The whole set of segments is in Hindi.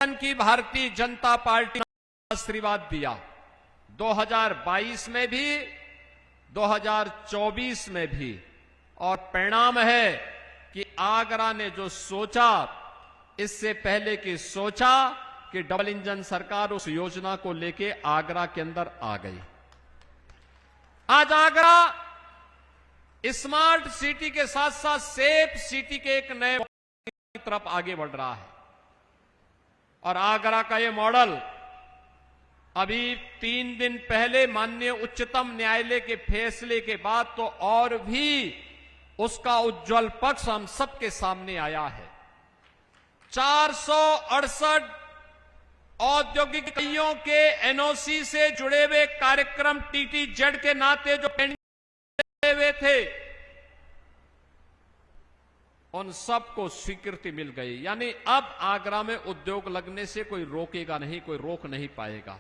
की भारतीय जनता पार्टी ने आशीर्वाद दिया 2022 में भी 2024 में भी, और परिणाम है कि आगरा ने जो सोचा, इससे पहले कि सोचा कि डबल इंजन सरकार उस योजना को लेके आगरा के अंदर आ गई। आज आगरा स्मार्ट सिटी के साथ साथ सेफ सिटी के एक नए की तरफ आगे बढ़ रहा है। और आगरा का ये मॉडल अभी 3 दिन पहले माननीय उच्चतम न्यायालय के फैसले के बाद तो और भी उसका उज्जवल पक्ष हम सबके सामने आया है। 468 औद्योगिक इकाइयों के एनओसी से जुड़े हुए कार्यक्रम टीटीजेड के नाते जो पेंडिंग हुए थे, उन सबको स्वीकृति मिल गई। यानी अब आगरा में उद्योग लगने से कोई रोकेगा नहीं, कोई रोक नहीं पाएगा।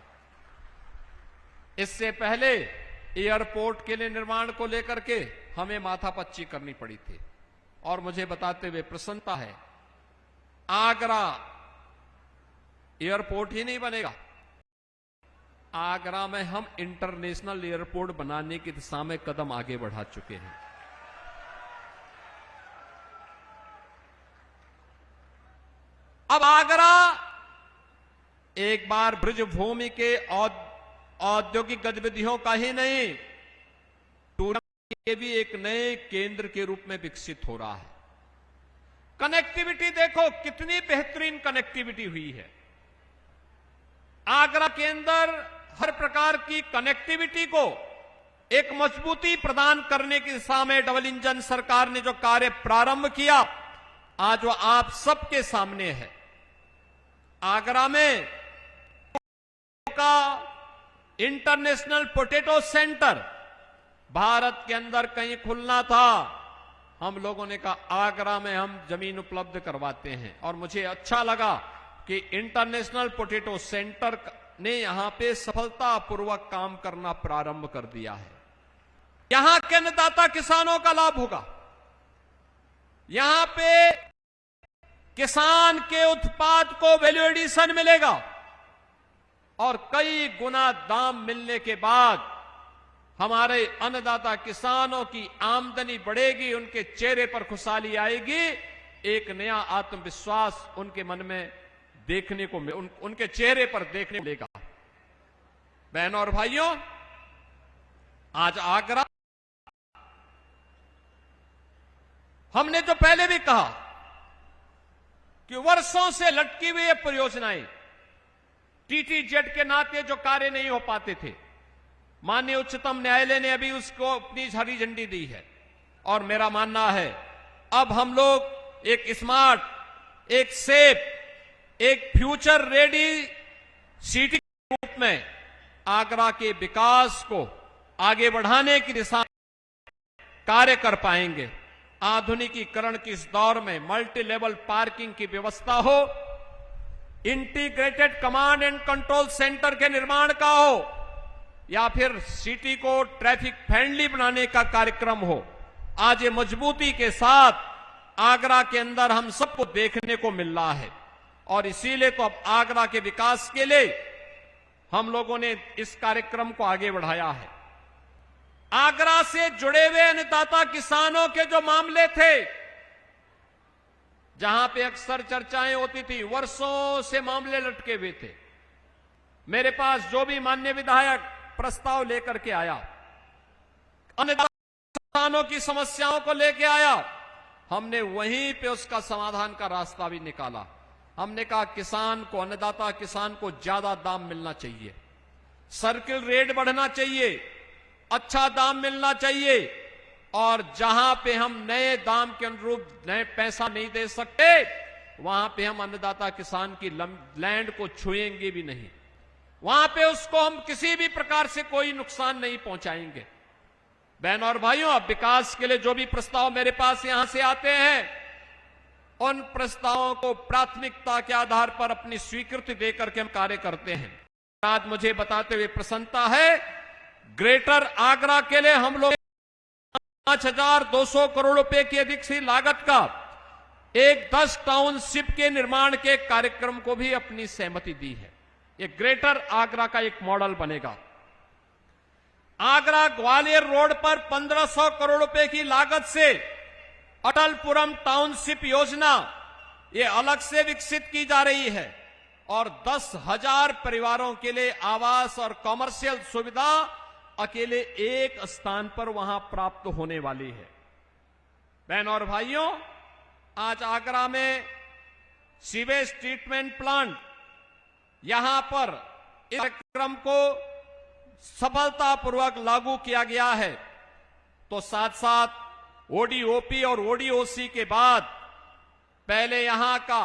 इससे पहले एयरपोर्ट के लिए निर्माण को लेकर के हमें माथापच्ची करनी पड़ी थी, और मुझे बताते हुए प्रसन्नता है, आगरा एयरपोर्ट ही नहीं बनेगा, आगरा में हम इंटरनेशनल एयरपोर्ट बनाने की दिशा में कदम आगे बढ़ा चुके हैं। अब आगरा एक बार ब्रजभूमि के औद्योगिक गतिविधियों का ही नहीं, टूरिज्म के भी एक नए केंद्र के रूप में विकसित हो रहा है। कनेक्टिविटी देखो, कितनी बेहतरीन कनेक्टिविटी हुई है। आगरा के अंदर हर प्रकार की कनेक्टिविटी को एक मजबूती प्रदान करने की दिशा में डबल इंजन सरकार ने जो कार्य प्रारंभ किया, आज वो आप सबके सामने है। आगरा में का इंटरनेशनल पोटैटो सेंटर भारत के अंदर कहीं खुलना था, हम लोगों ने कहा आगरा में हम जमीन उपलब्ध करवाते हैं। और मुझे अच्छा लगा कि इंटरनेशनल पोटैटो सेंटर ने यहां पे सफलतापूर्वक काम करना प्रारंभ कर दिया है। यहां के अन्नदाता किसानों का लाभ होगा। यहां पे किसान के उत्पाद को वैल्यू एडिशन मिलेगा, और कई गुना दाम मिलने के बाद हमारे अन्नदाता किसानों की आमदनी बढ़ेगी, उनके चेहरे पर खुशहाली आएगी, एक नया आत्मविश्वास उनके मन में देखने को उनके चेहरे पर देखने को मिलेगा। बहनों और भाइयों, आज आगरा, हमने जो पहले भी कहा कि वर्षों से लटकी हुई ये परियोजनाएं, टीटीजेड के नाते जो कार्य नहीं हो पाते थे, माननीय उच्चतम न्यायालय ने अभी उसको अपनी हरी झंडी दी है। और मेरा मानना है अब हम लोग एक स्मार्ट, एक सेफ, एक फ्यूचर रेडी सिटी के रूप में आगरा के विकास को आगे बढ़ाने की दिशा में कार्य कर पाएंगे। आधुनिकीकरण के इस दौर में मल्टी लेवल पार्किंग की व्यवस्था हो, integrated command and control centre के निर्माण का हो, या फिर सिटी को ट्रैफिक फ्रेंडली बनाने का कार्यक्रम हो, आज ये मजबूती के साथ आगरा के अंदर हम सबको देखने को मिल रहा है। और इसीलिए तो अब आगरा के विकास के लिए हम लोगों ने इस कार्यक्रम को आगे बढ़ाया है। आगरा से जुड़े हुए अन्नदाता किसानों के जो मामले थे, जहां पे अक्सर चर्चाएं होती थी, वर्षों से मामले लटके हुए थे, मेरे पास जो भी माननीय विधायक प्रस्ताव लेकर के आया, अन्नदाता किसानों की समस्याओं को लेके आया, हमने वहीं पे उसका समाधान का रास्ता भी निकाला। हमने कहा किसान को, अन्नदाता किसान को ज्यादा दाम मिलना चाहिए, सर्किल रेट बढ़ना चाहिए, अच्छा दाम मिलना चाहिए, और जहां पे हम नए दाम के अनुरूप नए पैसा नहीं दे सकते, वहां पे हम अन्नदाता किसान की लैंड को छुएंगे भी नहीं, वहां पे उसको हम किसी भी प्रकार से कोई नुकसान नहीं पहुंचाएंगे। बहनों और भाइयों, अब विकास के लिए जो भी प्रस्ताव मेरे पास यहां से आते हैं, उन प्रस्तावों को प्राथमिकता के आधार पर अपनी स्वीकृति देकर के हम कार्य करते हैं। आज मुझे बताते हुए प्रसन्नता है, ग्रेटर आगरा के लिए हम लोग 5,200 करोड़ रुपए की अधिक सी लागत का एक 10 टाउनशिप के निर्माण के कार्यक्रम को भी अपनी सहमति दी है। ये ग्रेटर आगरा का एक मॉडल बनेगा। आगरा ग्वालियर रोड पर 1500 करोड़ रुपए की लागत से अटलपुरम टाउनशिप योजना ये अलग से विकसित की जा रही है और 10,000 परिवारों के लिए आवास और कॉमर्शियल सुविधा अकेले एक स्थान पर वहां प्राप्त होने वाली है। बहनों और भाइयों, आज आगरा में सीवेज ट्रीटमेंट प्लांट यहां पर इस कार्यक्रम को सफलतापूर्वक लागू किया गया है, तो साथ साथ ओडीओपी और ओडीओसी के बाद पहले यहां का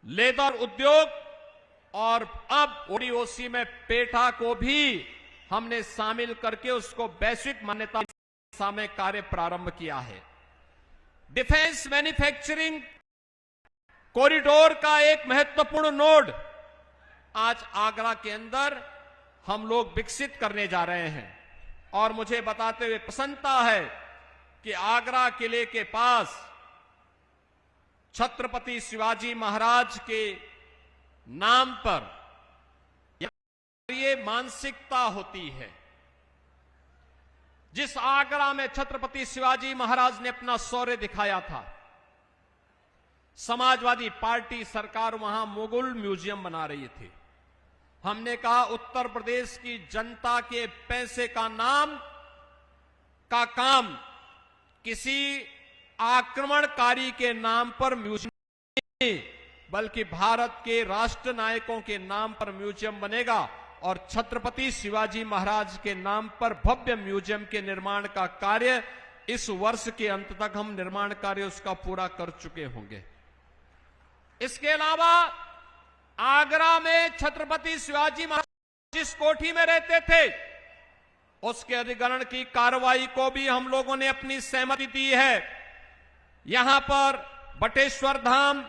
लेदर उद्योग और अब ओडीओसी में पेठा को भी हमने शामिल करके उसको वैश्विक मान्यता दिशा में कार्य प्रारंभ किया है। डिफेंस मैन्युफैक्चरिंग कॉरिडोर का एक महत्वपूर्ण नोड आज आगरा के अंदर हम लोग विकसित करने जा रहे हैं और मुझे बताते हुए प्रसन्नता है कि आगरा किले के पास छत्रपति शिवाजी महाराज के नाम पर ये मानसिकता होती है। जिस आगरा में छत्रपति शिवाजी महाराज ने अपना शौर्य दिखाया था, समाजवादी पार्टी सरकार वहां मुगल म्यूजियम बना रही थी। हमने कहा उत्तर प्रदेश की जनता के पैसे का का काम किसी आक्रमणकारी के नाम पर म्यूजियम नहीं, बल्कि भारत के राष्ट्र नायकों के नाम पर म्यूजियम बनेगा और छत्रपति शिवाजी महाराज के नाम पर भव्य म्यूजियम के निर्माण का कार्य इस वर्ष के अंत तक हम निर्माण कार्य उसका पूरा कर चुके होंगे। इसके अलावा आगरा में छत्रपति शिवाजी महाराज जिस कोठी में रहते थे उसके अधिग्रहण की कार्रवाई को भी हम लोगों ने अपनी सहमति दी है। यहां पर बटेश्वर धाम,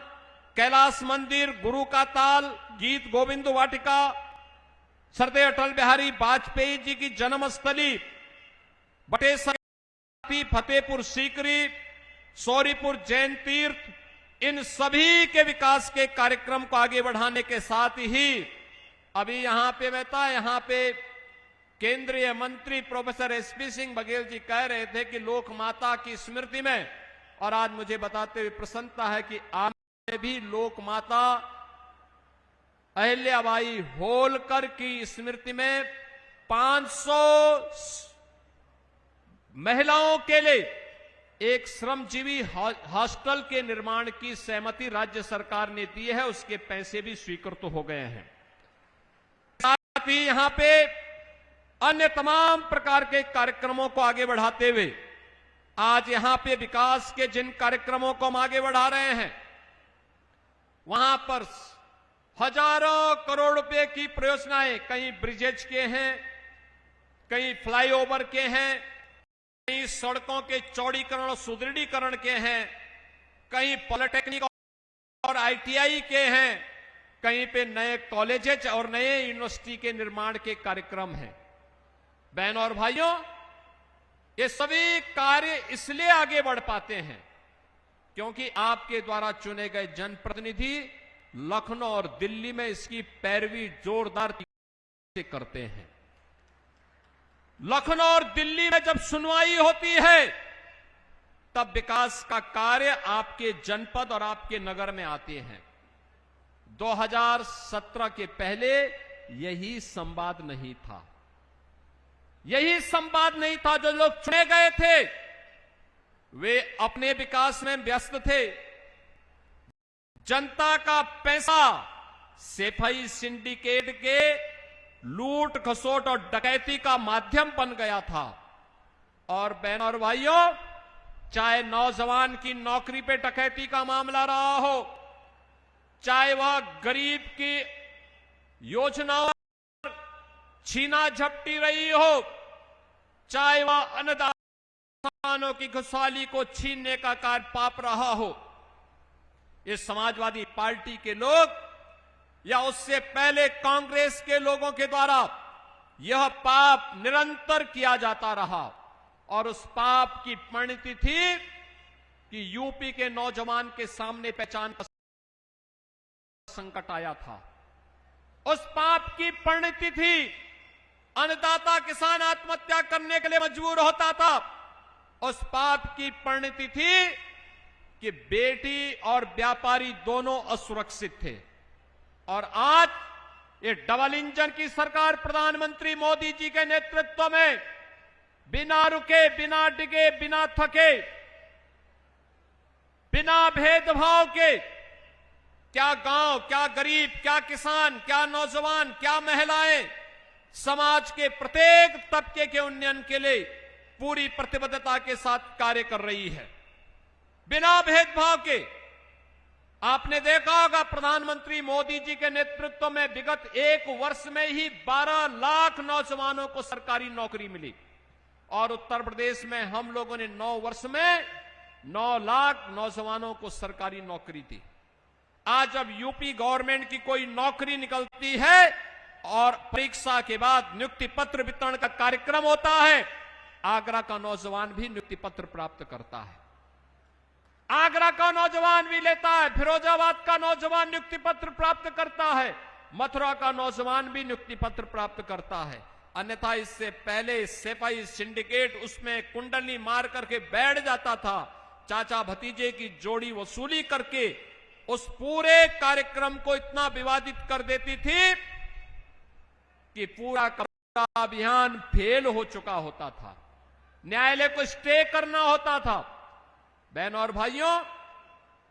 कैलाश मंदिर, गुरु का ताल, गीत गोविंद वाटिका, सरदार अटल बिहारी वाजपेयी जी की जन्मस्थली बटेश्वर, फतेहपुर सीकरी, सौरीपुर जैन तीर्थ, इन सभी के विकास के कार्यक्रम को आगे बढ़ाने के साथ ही अभी यहां पे केंद्रीय मंत्री प्रोफेसर एसपी सिंह बघेल जी कह रहे थे कि लोक माता की स्मृति में, और आज मुझे बताते हुए प्रसन्नता है कि आज में भी लोक माता अहिल्याबाई होलकर की स्मृति में 500 महिलाओं के लिए एक श्रमजीवी हॉस्टल के निर्माण की सहमति राज्य सरकार ने दी है, उसके पैसे भी स्वीकृत हो गए हैं। साथ ही यहां पे अन्य तमाम प्रकार के कार्यक्रमों को आगे बढ़ाते हुए आज यहां पे विकास के जिन कार्यक्रमों को हम आगे बढ़ा रहे हैं वहां पर हजारों करोड़ रुपए की परियोजनाएं, कहीं ब्रिजेज के हैं, कहीं फ्लाईओवर के हैं, कहीं सड़कों के चौड़ीकरण और सुदृढ़ीकरण के हैं, कहीं पॉलिटेक्निक और आईटीआई के हैं, कहीं पे नए कॉलेजेज और नए यूनिवर्सिटी के निर्माण के कार्यक्रम हैं। बहनों और भाइयों, ये सभी कार्य इसलिए आगे बढ़ पाते हैं क्योंकि आपके द्वारा चुने गए जनप्रतिनिधि लखनऊ और दिल्ली में इसकी पैरवी जोरदार से करते हैं। लखनऊ और दिल्ली में जब सुनवाई होती है तब विकास का कार्य आपके जनपद और आपके नगर में आते हैं। 2017 के पहले यही संवाद नहीं था। यही संवाद नहीं था। जो लोग चुने गए थे वे अपने विकास में व्यस्त थे। जनता का पैसा सफाई सिंडिकेट के लूट खसोट और डकैती का माध्यम बन गया था। और बहनों और भाइयों, चाहे नौजवान की नौकरी पे डकैती का मामला रहा हो, चाहे वह गरीब की योजनाओं छीना झपटी रही हो, चाहे वह अन्नदाताओं की खुशहाली को छीनने का कार्य पाप रहा हो, ये समाजवादी पार्टी के लोग या उससे पहले कांग्रेस के लोगों के द्वारा यह पाप निरंतर किया जाता रहा और उस पाप की परिणति थी कि यूपी के नौजवान के सामने पहचान का संकट आया था। उस पाप की परिणति थी, अन्नदाता किसान आत्महत्या करने के लिए मजबूर होता था। उस पाप की परिणति थी कि बेटी और व्यापारी दोनों असुरक्षित थे। और आज ये डबल इंजन की सरकार प्रधानमंत्री मोदी जी के नेतृत्व में बिना रुके, बिना डिगे, बिना थके, बिना भेदभाव के, क्या गांव, क्या गरीब, क्या किसान, क्या नौजवान, क्या महिलाएं, समाज के प्रत्येक तबके के उन्नयन के लिए पूरी प्रतिबद्धता के साथ कार्य कर रही है, बिना भेदभाव के। आपने देखा होगा प्रधानमंत्री मोदी जी के नेतृत्व में विगत 1 वर्ष में ही 12 लाख नौजवानों को सरकारी नौकरी मिली। और उत्तर प्रदेश में हम लोगों ने 9 वर्ष में 9 लाख नौजवानों को सरकारी नौकरी दी। आज जब यूपी गवर्नमेंट की कोई नौकरी निकलती है और परीक्षा के बाद नियुक्ति पत्र वितरण का कार्यक्रम होता है, आगरा का नौजवान भी नियुक्ति पत्र प्राप्त करता है। आगरा का नौजवान भी लेता है, फिरोजाबाद का नौजवान नियुक्ति पत्र प्राप्त करता है, मथुरा का नौजवान भी नियुक्ति पत्र प्राप्त करता है। अन्यथा इससे पहले सिपाही सिंडिकेट उसमें कुंडली मार करके बैठ जाता था, चाचा भतीजे की जोड़ी वसूली करके उस पूरे कार्यक्रम को इतना विवादित कर देती थी कि पूरा अभियान फेल हो चुका होता था, न्यायालय को स्टे करना होता था। बहनों और भाइयों,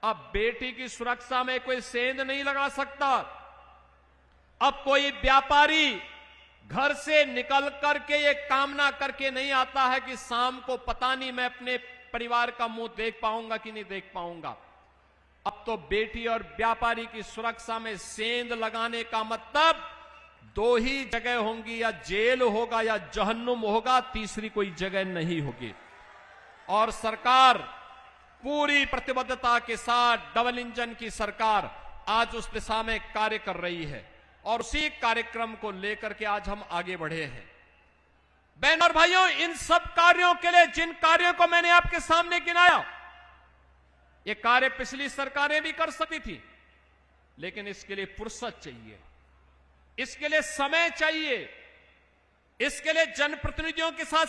अब बेटी की सुरक्षा में कोई सेंध नहीं लगा सकता। अब कोई व्यापारी घर से निकल करके ये कामना करके नहीं आता है कि शाम को पता नहीं मैं अपने परिवार का मुंह देख पाऊंगा कि नहीं देख पाऊंगा। अब तो बेटी और व्यापारी की सुरक्षा में सेंध लगाने का मतलब 2 ही जगह होंगी, या जेल होगा या जहन्नुम होगा, तीसरी कोई जगह नहीं होगी। और सरकार पूरी प्रतिबद्धता के साथ, डबल इंजन की सरकार आज उस दिशा में कार्य कर रही है और उसी कार्यक्रम को लेकर के आज हम आगे बढ़े हैं। बहन और भाइयों, इन सब कार्यों के लिए, जिन कार्यों को मैंने आपके सामने गिनाया, ये कार्य पिछली सरकारें भी कर सकती थी, लेकिन इसके लिए फुर्सत चाहिए, इसके लिए समय चाहिए, इसके लिए जनप्रतिनिधियों के साथ